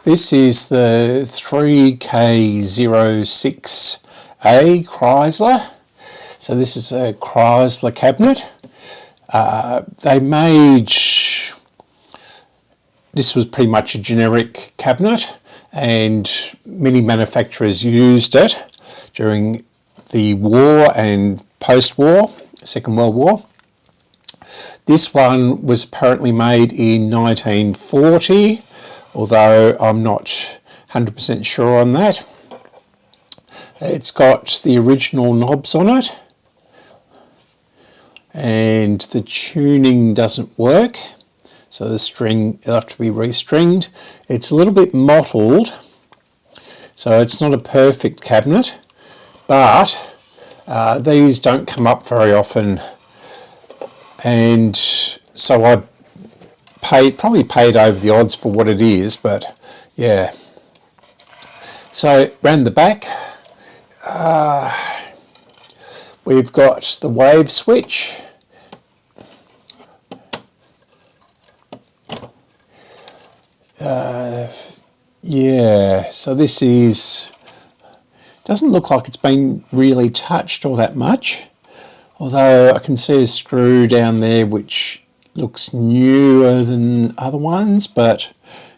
This is the 3K06A Kriesler. So this is a Kriesler cabinet. They made, this was pretty much a generic cabinet, and many manufacturers used it during the war and post-war, Second World War. This one was apparently made in 1940, although I'm not 100% sure on that. It's got the original knobs on it, and the tuning doesn't work, so the string will have to be restringed. It's a little bit mottled, so it's not a perfect cabinet, but these don't come up very often, and so I probably paid over the odds for what it is, but yeah. So round the back, we've got the wave switch. Yeah, so this doesn't look like it's been really touched all that much, although I can see a screw down there which looks newer than other ones, but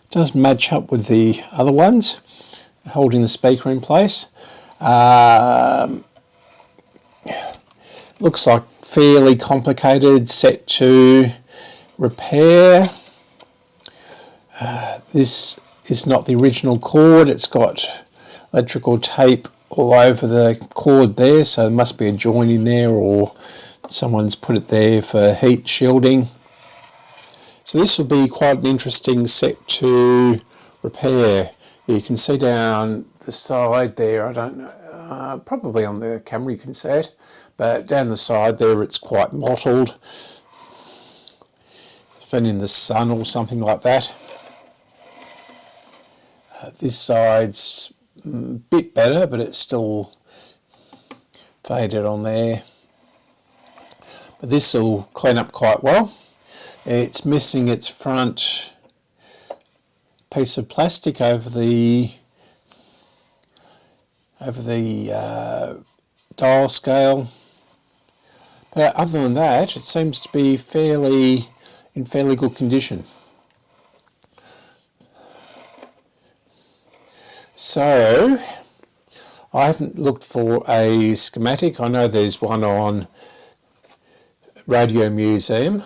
it does match up with the other ones, holding the speaker in place. Looks like fairly complicated set to repair. This is not the original cord. It's got electrical tape all over the cord there, so there must be a joint in there, or someone's put it there for heat shielding. So this will be quite an interesting set to repair. You can see down the side there, I don't know, probably on the camera you can see it, but down the side there it's quite mottled. It's been in the sun or something like that. This side's a bit better, but it's still faded on there. But this will clean up quite well. It's missing its front piece of plastic over the dial scale. But other than that, it seems to be in fairly good condition. So, I haven't looked for a schematic. I know there's one on Radio Museum.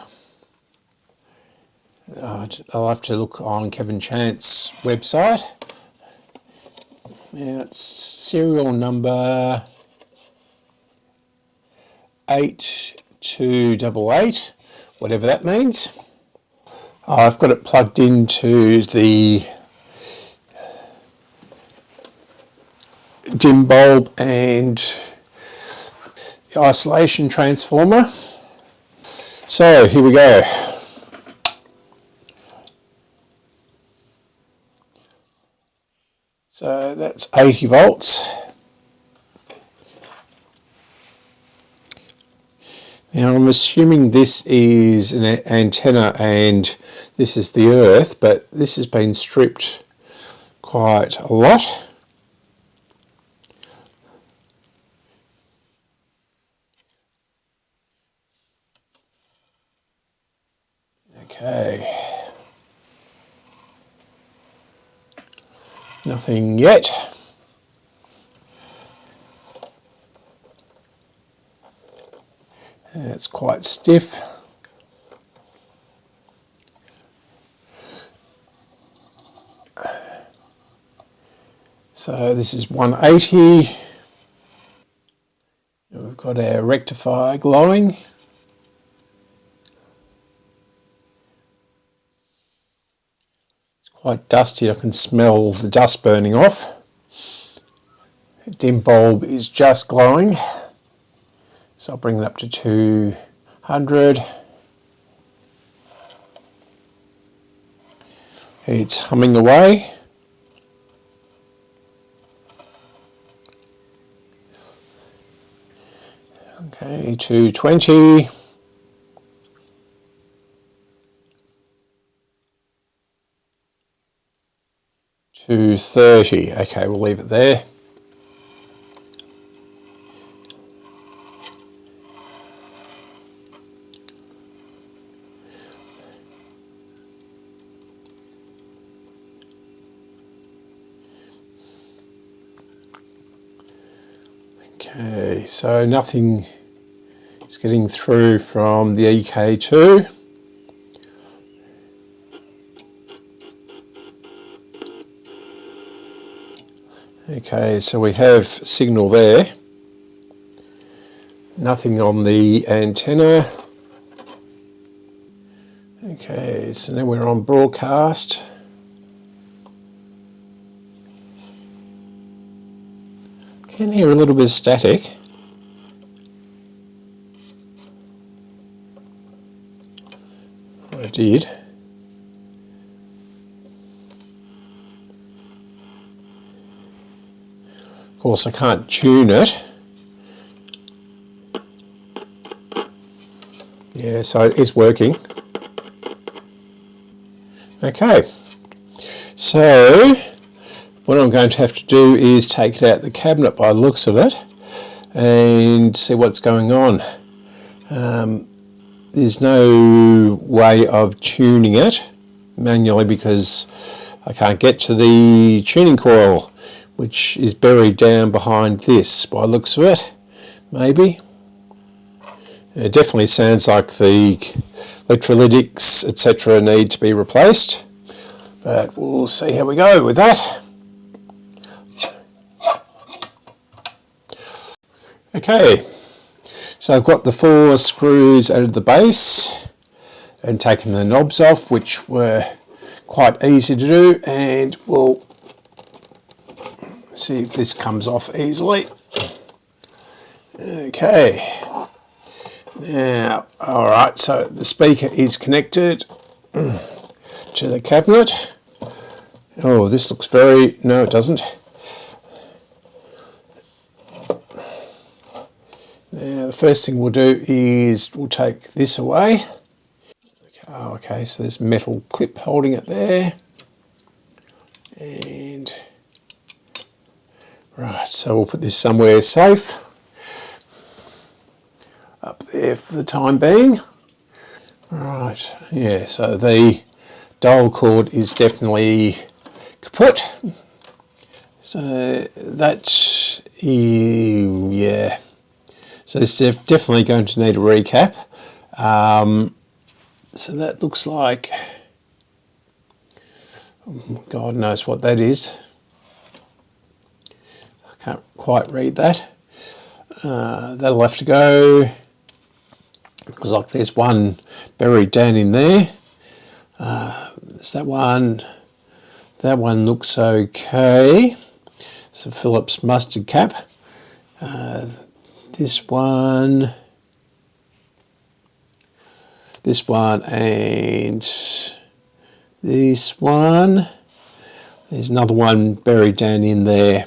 I'll have to look on Kevin Chant's website. Yeah, it's serial number 8288, whatever that means. I've got it plugged into the dim bulb and the isolation transformer. So here we go. So that's 80 volts. Now I'm assuming this is an antenna and this is the earth, but this has been stripped quite a lot. Okay. Nothing yet. It's quite stiff. So this is 180. We've got our rectifier glowing. Quite dusty, I can smell the dust burning off. The dim bulb is just glowing, so I'll bring it up to 200. It's humming away. Okay, 220. 30. Okay, we'll leave it there. Okay, so nothing is getting through from the EK2. Okay, so we have signal there. Nothing on the antenna. Okay, so now we're on broadcast. Can hear a little bit of static. I did. Of course, I can't tune it. Yeah, so it is working. Okay, so what I'm going to have to do is take it out the cabinet by the looks of it and see what's going on. There's no way of tuning it manually because I can't get to the tuning coil, which is buried down behind this by the looks of it, maybe. It definitely sounds like the electrolytics, etc. need to be replaced, but we'll see how we go with that. Okay, so I've got the 4 screws out of the base and taken the knobs off, which were quite easy to do, and we'll see if this comes off easily. Okay, now, alright, so the speaker is connected to the cabinet. Oh, this looks very, no it doesn't. Now the first thing we'll do is we'll take this away. Oh, okay, so there's a metal clip holding it there. And right, so we'll put this somewhere safe. Up there for the time being. Right, yeah, so the dial cord is definitely kaput. So that, yeah. So this is definitely going to need a recap. So that looks like, God knows what that is. I can't quite read that. That'll have to go. Looks like there's one buried down in there. There's that one. That one looks okay. It's a Phillips mustard cap. This one, and this one. There's another one buried down in there,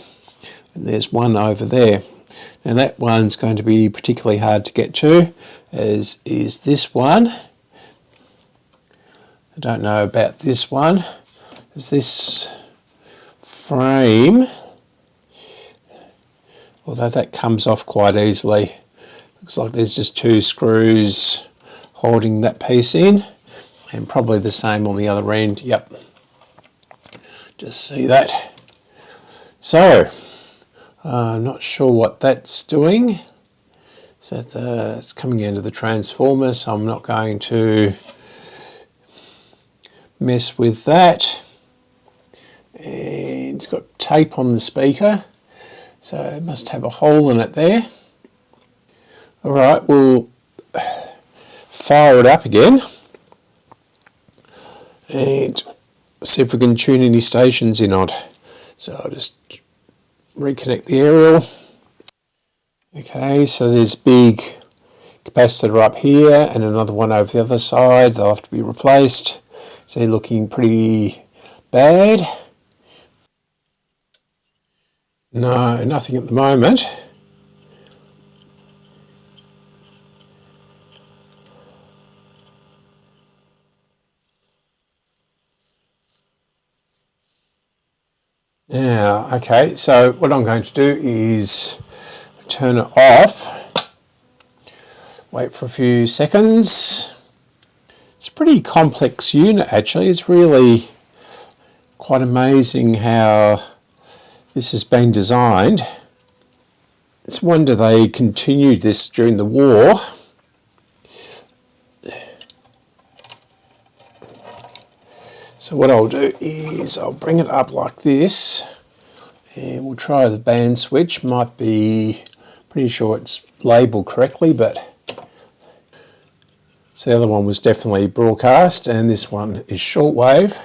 and there's one over there. Now that one's going to be particularly hard to get to, as is this one. I don't know about this one. Is this frame, although that comes off quite easily. Looks like there's just 2 screws holding that piece in, and probably the same on the other end. Yep, just see that. So I'm not sure what that's doing. So it's coming into the transformer, so I'm not going to mess with that. And it's got tape on the speaker, so it must have a hole in it there. Alright, we'll fire it up again and see if we can tune any stations in on it. So I'll just reconnect the aerial. Okay, so there's a big capacitor up here and another one over the other side. They'll have to be replaced. So they're looking pretty bad. No, nothing at the moment. Now, okay, so what I'm going to do is turn it off, wait for a few seconds. It's a pretty complex unit actually. It's really quite amazing how this has been designed. It's a wonder they continued this during the war. So what I'll do is I'll bring it up like this and we'll try the band switch. Might be, pretty sure it's labelled correctly, but so the other one was definitely broadcast and this one is shortwave.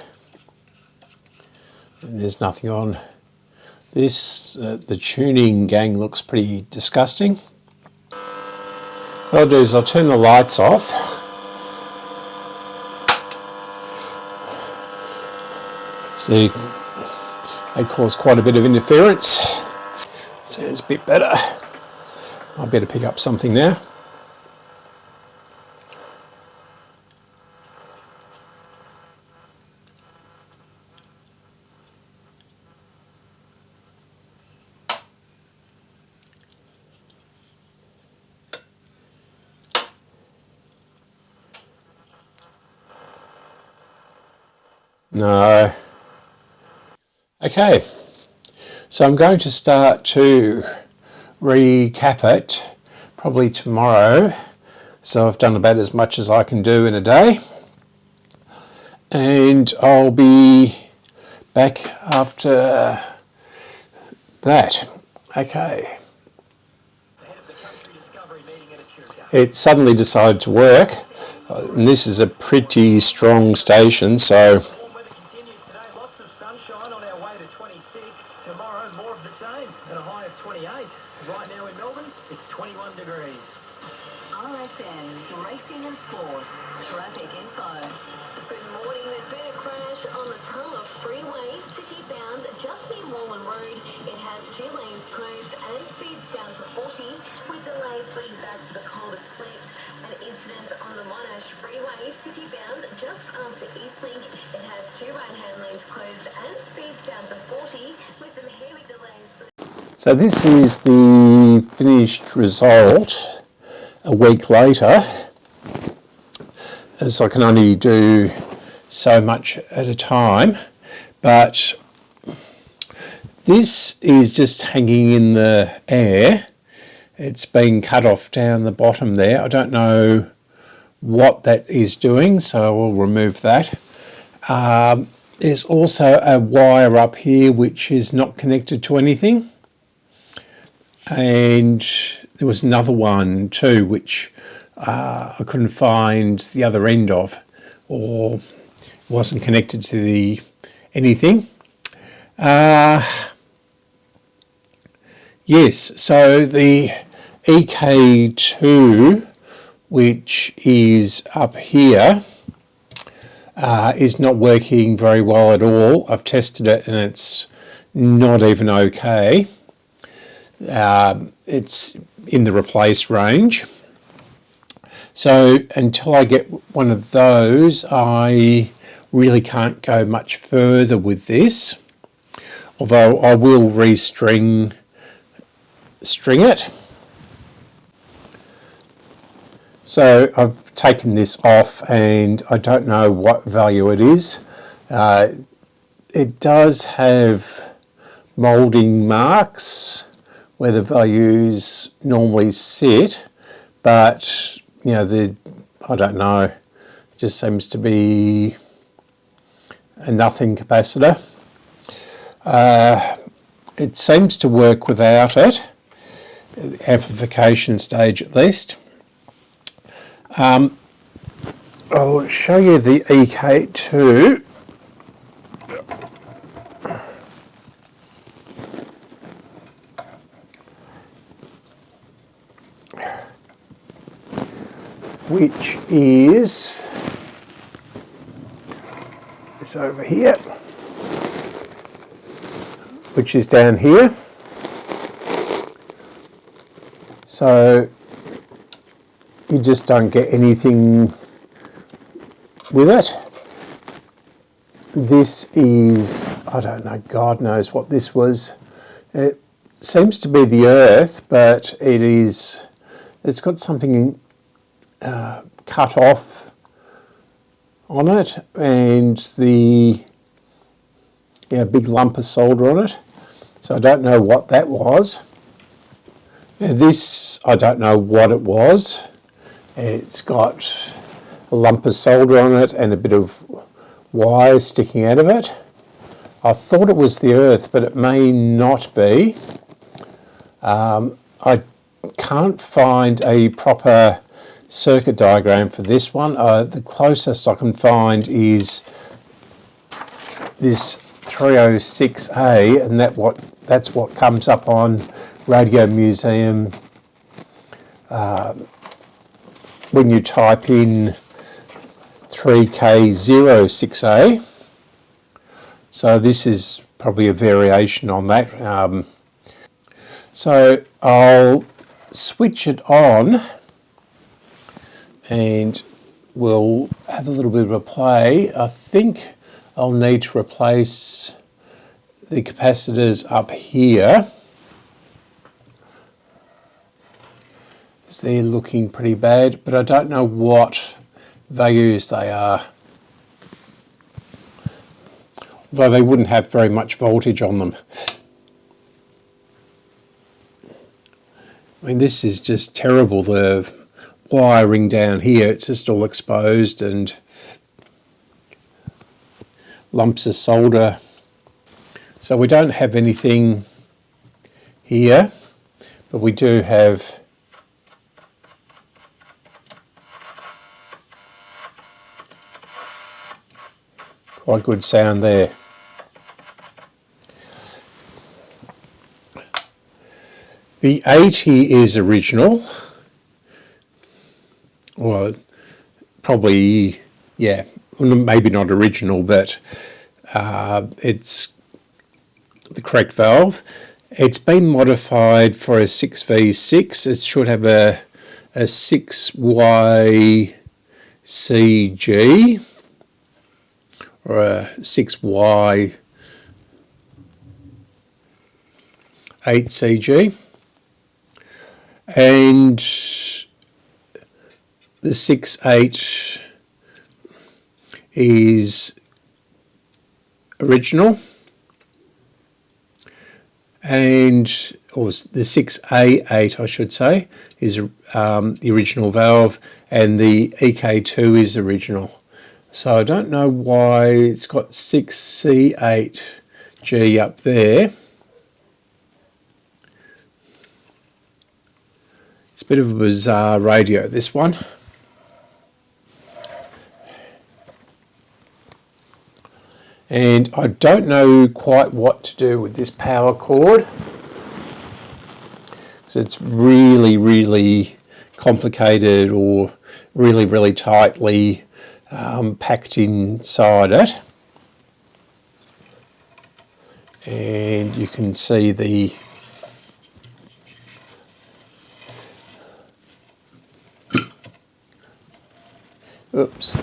And there's nothing on this. The tuning gang looks pretty disgusting. What I'll do is I'll turn the lights off. See, they cause quite a bit of interference. Sounds a bit better. I better pick up something now. No. Okay, so I'm going to start to recap it probably tomorrow. So I've done about as much as I can do in a day. And I'll be back after that. Okay. It suddenly decided to work. And this is a pretty strong station, so so this is the finished result a week later, as I can only do so much at a time, but this is just hanging in the air. It's been cut off down the bottom there. I don't know what that is doing, so I will remove that. There's also a wire up here which is not connected to anything. And there was another one too which I couldn't find the other end of, or wasn't connected to the anything. Yes, so the EK2, which is up here, is not working very well at all. I've tested it and it's not even okay. It's in the replace range. So until I get one of those, I really can't go much further with this. Although I will string it. So I've taken this off and I don't know what value it is. It does have moulding marks where the values normally sit, but you know, I don't know, it just seems to be a nothing capacitor. It seems to work without it, amplification stage at least. I'll show you the EK2. Which is this over here, which is down here. So you just don't get anything with it. this is, I don't know, God knows what this was. It seems to be the earth, but it's got something cut off on it, and the big lump of solder on it. So I don't know what that was. Now this, I don't know what it was. It's got a lump of solder on it and a bit of wire sticking out of it. I thought it was the earth, but it may not be. I can't find a proper circuit diagram for this one. The closest I can find is this 306A, and that's what comes up on Radio Museum when you type in 3K06A. So this is probably a variation on that. So I'll switch it on and we'll have a little bit of a play. I think I'll need to replace the capacitors up here, because they're looking pretty bad, but I don't know what values they are. Although they wouldn't have very much voltage on them. I mean, this is just terrible, the wiring down here, it's just all exposed and lumps of solder. So we don't have anything here, but we do have quite good sound there. The 80 is original. Well, probably, yeah, maybe not original, but it's the correct valve. It's been modified for a 6V6. It should have a 6YCG or a 6Y8CG. And the 6.8 is original, or the 6A8 I should say is the original valve, and the EK2 is original. So I don't know why it's got 6C8G up there. It's a bit of a bizarre radio, this one. And I don't know quite what to do with this power cord, because it's really, really complicated, or really, really tightly packed inside it. And you can see the oops.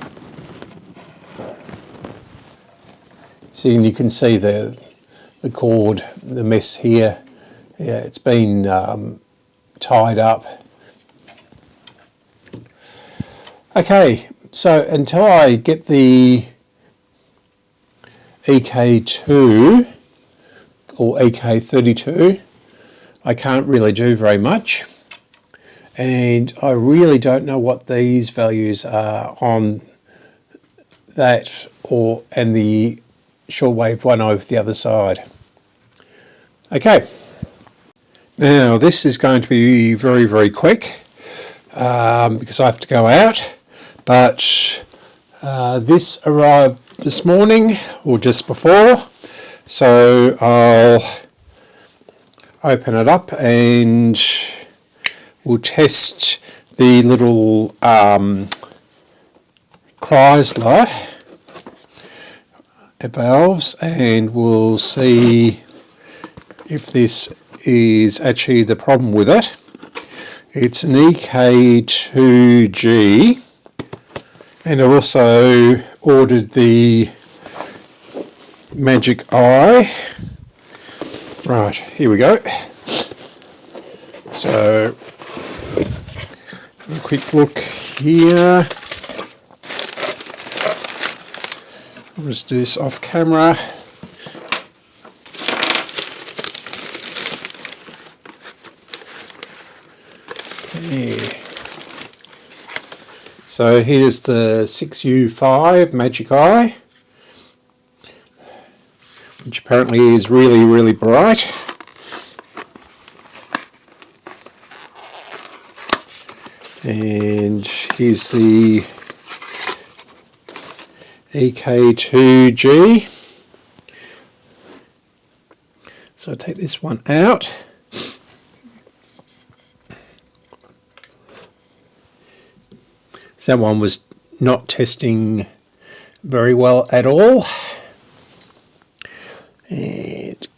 So you can see the cord, the mess here. Yeah, it's been tied up. Okay, so until I get the EK2 or EK32, I can't really do very much. And I really don't know what these values are on that and the shortwave one over the other side. Okay, now this is going to be very, very quick because I have to go out, but this arrived this morning or just before, so I'll open it up and we'll test the little Kriesler valves, and we'll see if this is actually the problem with it. It's an EK2G, and I also ordered the magic eye. Right, here we go. So, a quick look here. I'll just do this off camera. Okay. So here's the 6U5 magic eye, which apparently is really, really bright. And here's the EK2G. So I'll take this one out. So that one was not testing very well at all. And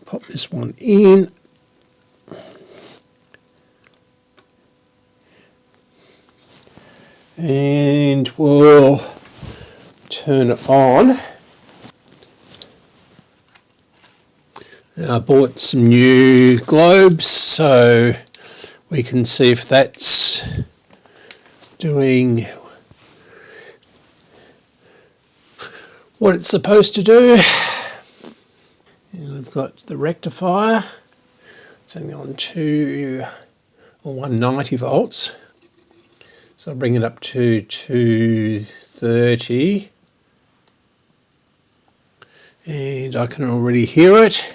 pop this one in. And we'll turn it on. I bought some new globes so we can see if that's doing what it's supposed to do. And I've got the rectifier. It's only on 190 volts. So I'll bring it up to 230. And I can already hear it.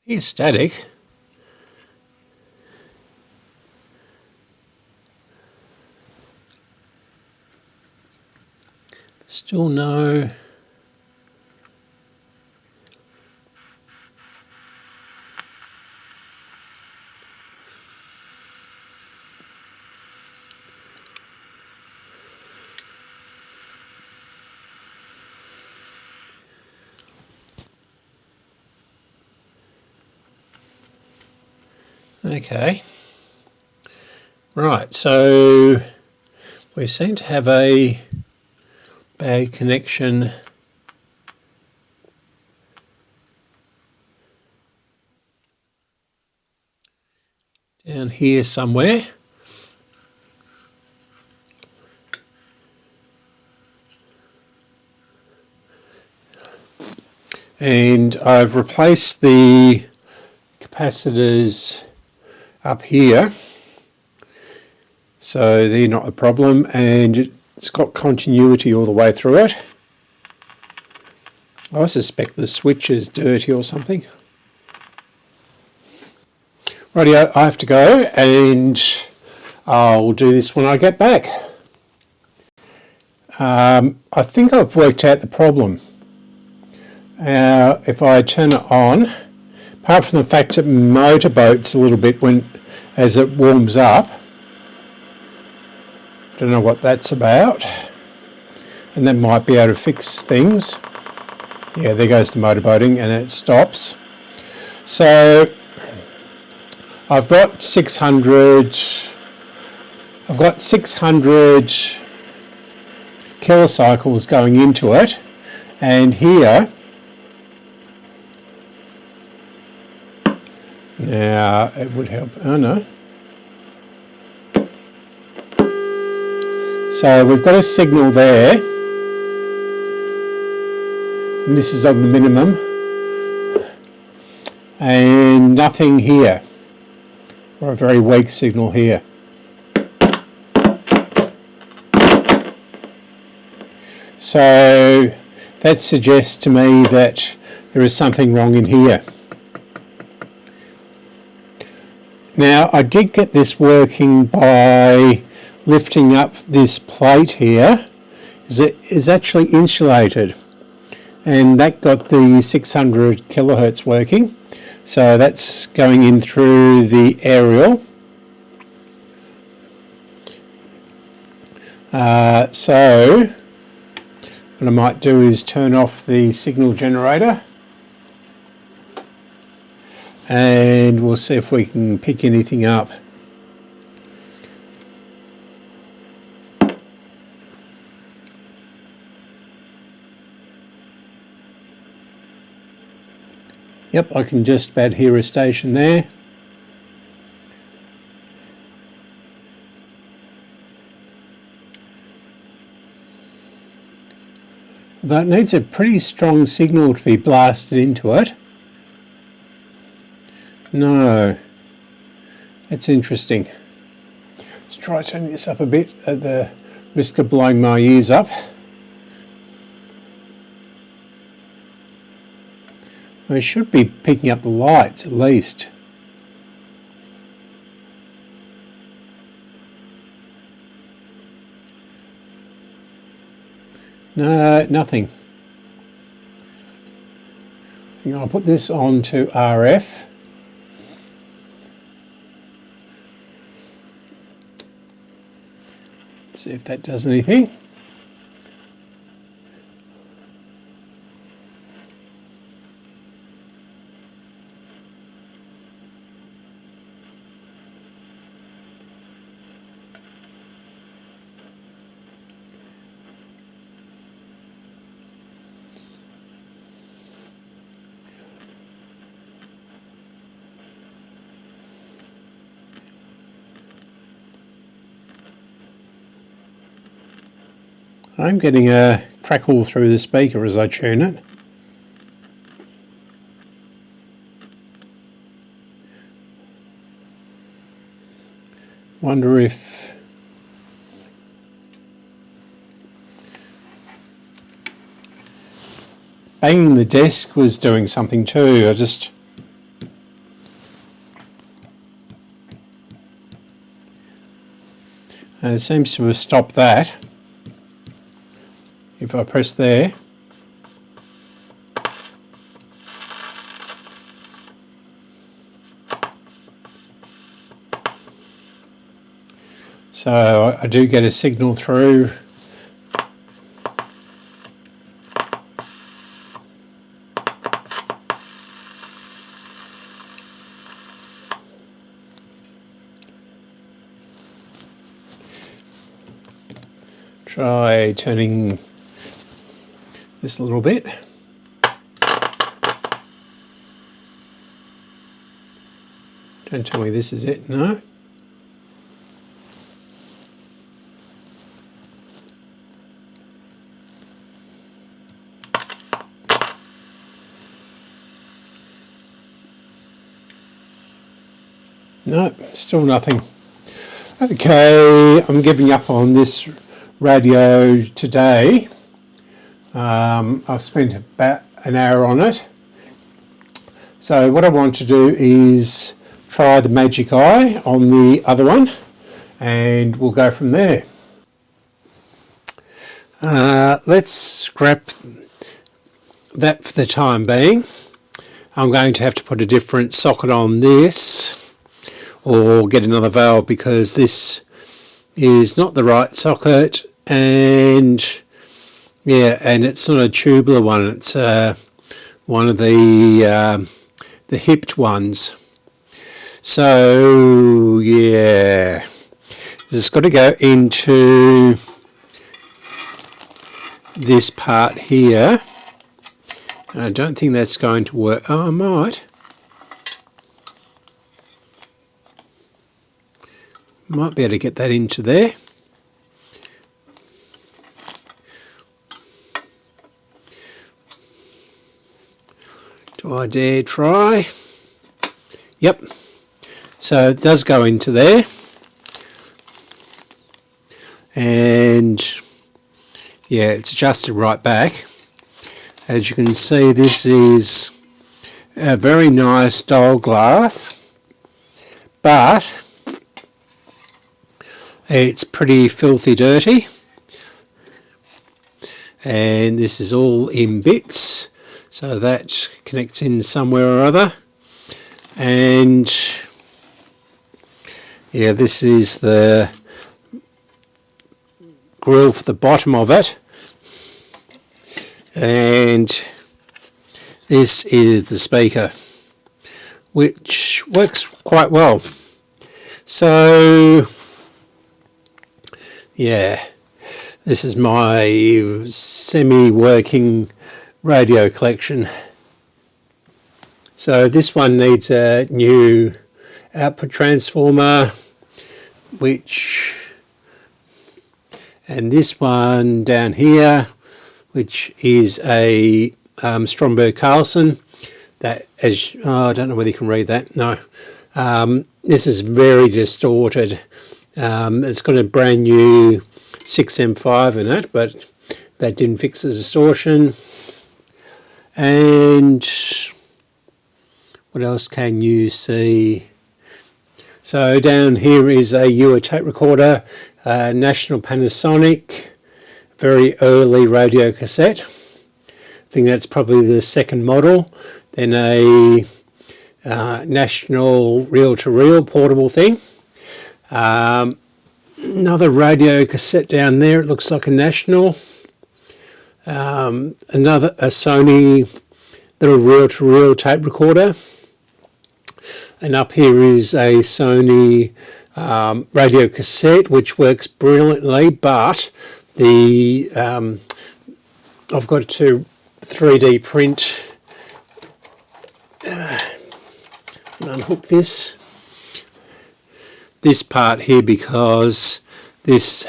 It's static. Still no. Okay, right, so we seem to have a bad connection down here somewhere. And I've replaced the capacitors up here, so they're not a problem, and it's got continuity all the way through it. I suspect the switch is dirty or something. Rightio, I have to go, and I'll do this when I get back. I think I've worked out the problem. If I turn it on, apart from the fact it motorboats a little bit as it warms up. Don't know what that's about. And that might be able to fix things. Yeah, there goes the motorboating and it stops. So I've got 600 kilocycles going into it, and here now it would help. Oh no. So we've got a signal there, and this is on the minimum, and nothing here, or a very weak signal here. So that suggests to me that there is something wrong in here. Now, I did get this working by lifting up this plate here. It is actually insulated, and that got the 600 kilohertz working. So that's going in through the aerial. So what I might do is turn off the signal generator, and we'll see if we can pick anything up. Yep, I can just about hear a station there. That needs a pretty strong signal to be blasted into it. No, that's interesting. Let's try turning this up a bit at the risk of blowing my ears up. We should be picking up the lights at least. No, nothing. I'll put this on to RF. See if that does anything. I'm getting a crackle through the speaker as I tune it. Wonder if banging the desk was doing something too. It seems to have stopped that. If I press there, so I do get a signal through. Try turning this a little bit. Don't tell me this is it, no. No, still nothing. Okay, I'm giving up on this radio today. I've spent about an hour on it. So what I want to do is try the magic eye on the other one and we'll go from there. Let's scrap that for the time being. I'm going to have to put a different socket on this or get another valve because this is not the right socket, and yeah, and it's not a tubular one, it's one of the hipped ones. So yeah, it's got to go into this part here. And I don't think that's going to work. Oh, I might be able to get that into there. Do I dare try? Yep. So it does go into there. And yeah, it's adjusted right back. As you can see, this is a very nice dial glass, but it's pretty filthy dirty. And this is all in bits. So that connects in somewhere or other, and yeah, this is the grill for the bottom of it, and this is the speaker, which works quite well. So yeah, this is my semi-working radio collection. So this one needs a new output transformer, and this one down here, which is a Stromberg-Carlson. That, I don't know whether you can read that. No, this is very distorted. It's got a brand new 6M5 in it, but that didn't fix the distortion. And what else can you see? So down here is a Ewer tape recorder, National Panasonic, very early radio cassette. I think that's probably the second model. Then a National reel-to-reel portable thing. Another radio cassette down there, it looks like a National. A Sony little reel-to-reel tape recorder. And up here is a Sony radio cassette, which works brilliantly, but I've got to 3D print and unhook this part here, because this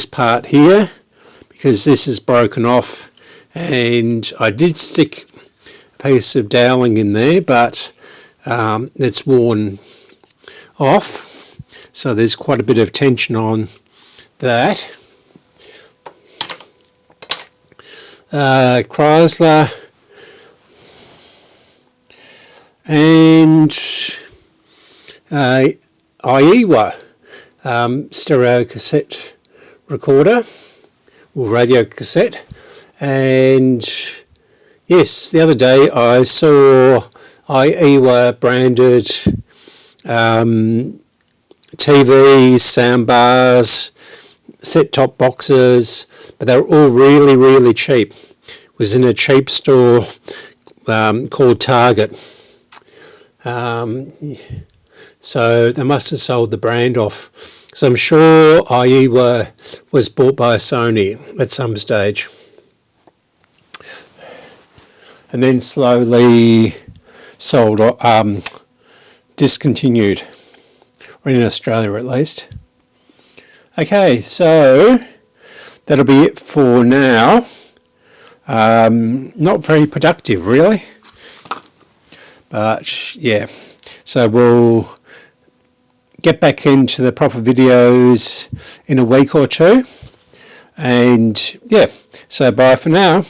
part here, because this is broken off, and I did stick a piece of doweling in there, but it's worn off, so there's quite a bit of tension on that. Kriesler and Iowa stereo cassette recorder, or radio cassette. And yes, the other day I saw Iowa branded TVs, soundbars, set-top boxes, but they were all really, really cheap. It was in a cheap store called Target. So they must have sold the brand off. So I'm sure Iowa was bought by Sony at some stage, and then slowly sold, discontinued, or in Australia at least. Okay, so that'll be it for now. Not very productive, really, but yeah. So we'll get back into the proper videos in a week or two, and yeah, so bye for now.